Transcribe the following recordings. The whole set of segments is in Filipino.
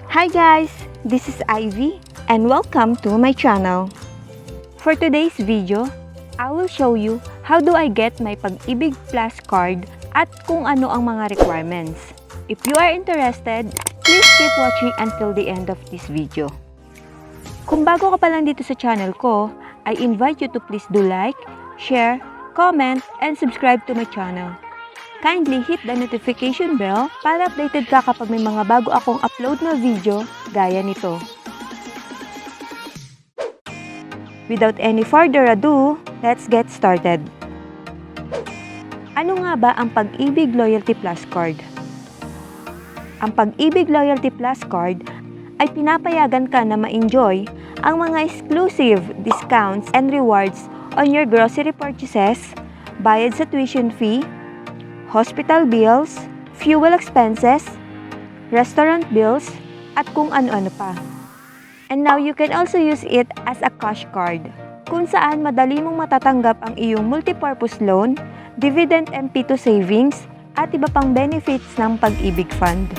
Hi guys! This is Ivy and welcome to my channel. For today's video, I will show you how do I get my Pag-IBIG Plus card at kung ano ang mga requirements. If you are interested, please keep watching until the end of this video. Kung bago ka pa lang dito sa channel ko, I invite you to please do like, share, comment, and subscribe to my channel. Kindly hit the notification bell para updated ka kapag may mga bago akong upload na video gaya nito. Without any further ado, let's get started. Ano nga ba ang Pag-IBIG Loyalty Plus Card? Ang Pag-IBIG Loyalty Plus Card ay pinapayagan ka na ma-enjoy ang mga exclusive discounts and rewards on your grocery purchases, bayad sa tuition fee, hospital bills, fuel expenses, restaurant bills, at kung ano-ano pa. And now you can also use it as a cash card, kung saan madali mong matatanggap ang iyong multipurpose loan, dividend MP2 savings, at iba pang benefits ng Pag-IBIG Fund.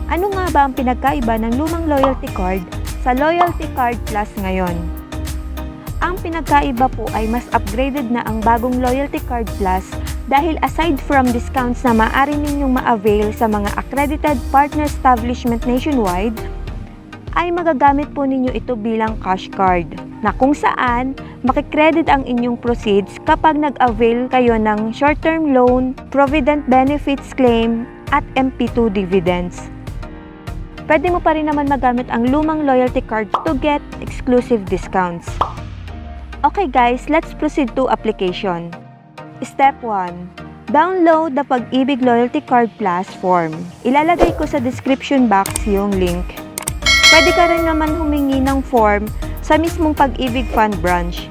Ano nga ba ang pinagkaiba ng lumang loyalty card sa Loyalty Card Plus ngayon? Ang pinagkaiba po ay mas upgraded na ang bagong Loyalty Card Plus dahil aside from discounts na maaari ninyong ma-avail sa mga accredited partner establishment nationwide, ay magagamit po ninyo ito bilang cash card na kung saan makikredit ang inyong proceeds kapag nag-avail kayo ng short-term loan, provident benefits claim, at MP2 dividends. Pwede mo pa rin naman magamit ang lumang loyalty card to get exclusive discounts. Okay guys, let's proceed to application. Step 1. Download the Pag-IBIG Loyalty Card Plus form. Ilalagay ko sa description box yung link. Pwede ka rin naman humingi ng form sa mismong Pag-IBIG Fund branch.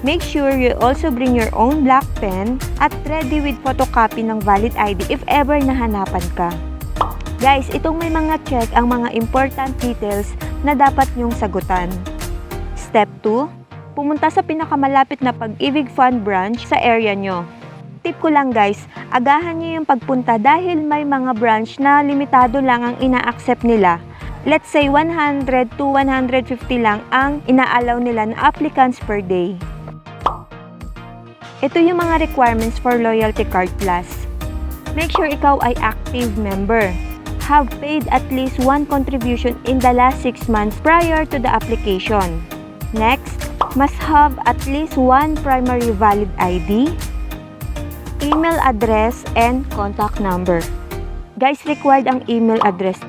Make sure you also bring your own black pen at ready with photocopy ng valid ID if ever nahanapan ka. Guys, itong may mga check ang mga important details na dapat nyong sagutan. Step 2. Pumunta sa pinakamalapit na Pag-IBIG Fund branch sa area nyo. Tip ko lang guys, agahan nyo yung pagpunta dahil may mga branch na limitado lang ang ina-accept nila. Let's say 100 to 150 lang ang ina-allow nila na applicants per day. Ito yung mga requirements for Loyalty Card Plus. Make sure ikaw ay active member. Have paid at least one contribution in the last 6 months prior to the application. Next, must have at least one primary valid ID, email address, and contact number. Guys, required ang email address.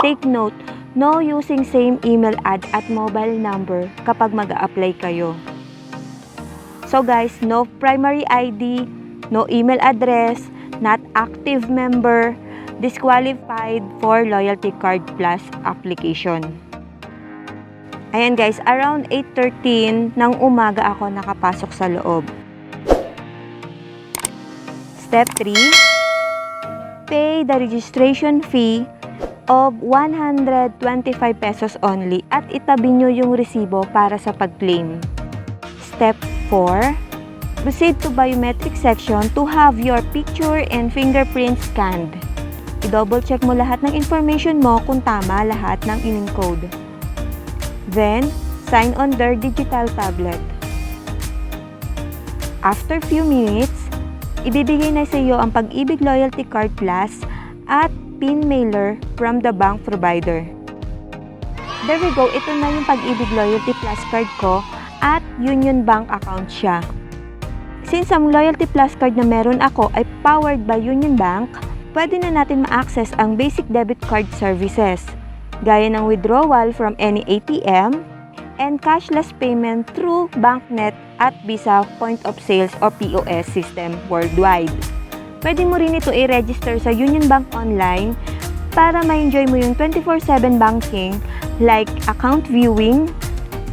Take note, no using same email ad at mobile number kapag mag-a-apply kayo. So guys, no primary ID, no email address, not active member, disqualified for Loyalty Card Plus application. Ayan guys, around 8:13 ng umaga ako nakapasok sa loob. Step 3. Pay the registration fee of 125 pesos only at itabi nyo yung resibo para sa pag-claim. Step 4. Proceed to Biometrics section to have your picture and fingerprint scanned. I-double check mo lahat ng information mo kung tama lahat ng in-encode. Then, sign on their digital tablet. After few minutes, ibibigay na sa iyo ang Pag-IBIG Loyalty Card Plus at PIN mailer from the bank provider. There we go, ito na yung Pag-IBIG Loyalty Plus card ko at Unionbank account siya. Since ang Loyalty Plus card na meron ako ay powered by Unionbank, pwede na natin ma-access ang basic debit card services, gaya ng withdrawal from any ATM and cashless payment through BankNet at Visa Point of Sales o POS system worldwide. Pwede mo rin ito i-register sa Unionbank online para ma-enjoy mo yung 24/7 banking like account viewing,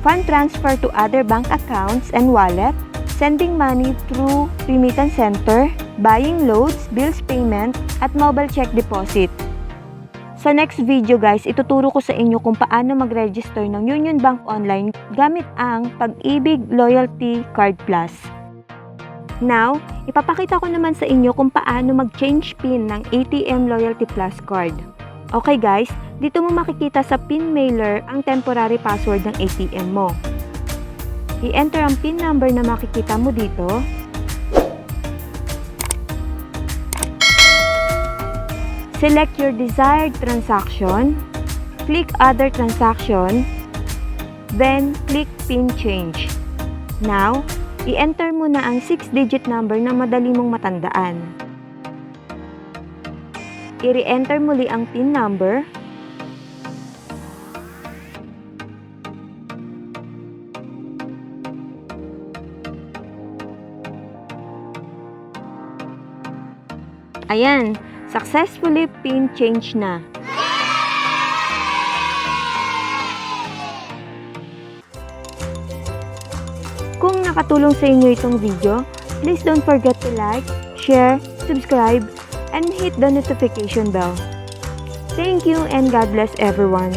fund transfer to other bank accounts and wallet, sending money through remittance center, buying loads, bills payment, at mobile check deposit. Sa next video guys, ituturo ko sa inyo kung paano mag-register ng Unionbank online gamit ang Pag-IBIG Loyalty Card Plus. Now, ipapakita ko naman sa inyo kung paano mag-change PIN ng ATM Loyalty Plus card. Okay guys, dito mo makikita sa PIN mailer ang temporary password ng ATM mo. I-enter ang PIN number na makikita mo dito. Select your desired transaction. Click Other Transaction. Then, click PIN Change. Now, i-enter mo na ang 6-digit number na madali mong matandaan. I-re-enter muli ang PIN number. Ayan, successfully PIN change na. Kung nakatulong sa inyo itong video, please don't forget to like, share, subscribe, and hit the notification bell. Thank you and God bless everyone.